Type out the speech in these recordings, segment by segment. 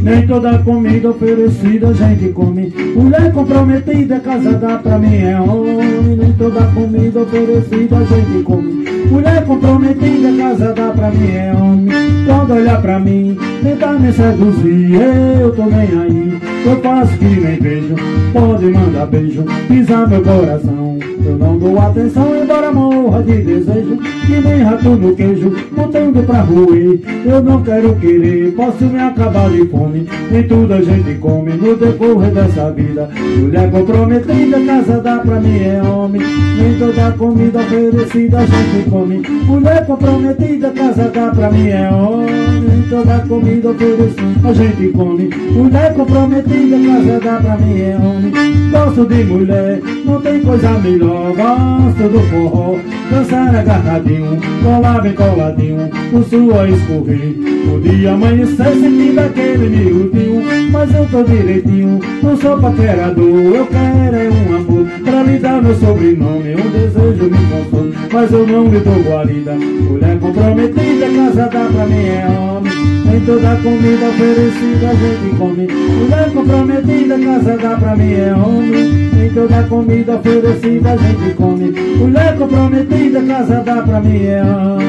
Nem toda comida oferecida a gente come. Mulher comprometida, casada pra mim é homem. Nem toda comida oferecida a gente come. Mulher comprometida, casada pra mim é homem. Quando olhar pra mim, tentar me seduzir, eu tô nem aí. Eu faço que nem vejo, pode mandar beijo, pisar meu coração. Eu não dou atenção, embora morra de desejo. Que nem rato no queijo, botando pra roer. Eu não quero querer, posso me acabar de fome. Nem tudo a gente come no decorrer dessa vida. Mulher comprometida, casada pra mim é homem. Nem toda comida oferecida a gente come. Mulher comprometida, casada pra mim é homem. Nem toda comida oferecida a gente come. Mulher comprometida, casada pra mim é homem. Gosto de mulher, não tem coisa melhor. Gosto do forró, dançar agarradinho, colar bem coladinho, o suor escorrer. No dia amanhecer sentindo aquele miudinho, mas eu tô direitinho, não sou paquerador. Eu quero é um amor, pra lhe dar meu sobrenome. Um desejo me consome, mas eu não lhe dou guarida. Mulher comprometida, casada pra mim é homem. Nem toda comida oferecida a gente come. Mulher comprometida, casada pra mim é homem. Nem toda comida oferecida a gente come. Mulher comprometida, casada pra mim é homem.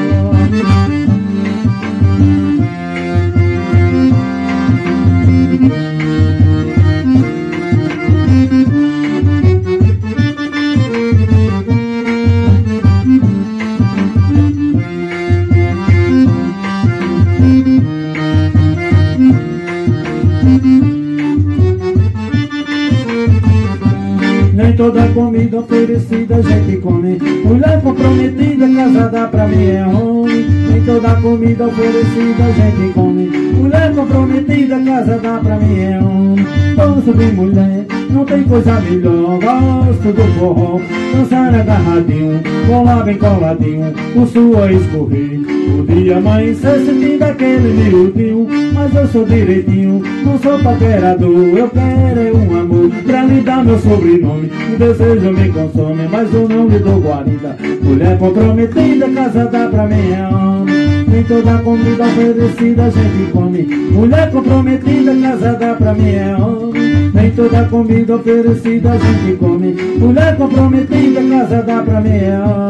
Nem toda comida oferecida a gente come. Mulher comprometida, casada pra mim é homem. Nem toda comida oferecida a gente come. Mulher comprometida, casada pra mim é homem. Gosto de mulher, não tem coisa melhor. Gosto do forró, dançar agarradinho, colar bem coladinho, o suor escorrer. O dia amanhecer sentindo aquele miudinho, mas eu sou direitinho, não sou paquerador. Eu quero é um amor, pra lhe dar meu sobrenome. O desejo me consome, mas eu não lhe dou guarida. Mulher comprometida, casada pra mim é homem. Nem toda comida oferecida a gente come. Mulher comprometida, casada pra mim é homem. Nem toda comida oferecida a gente come. Mulher comprometida, casada pra mim é homem.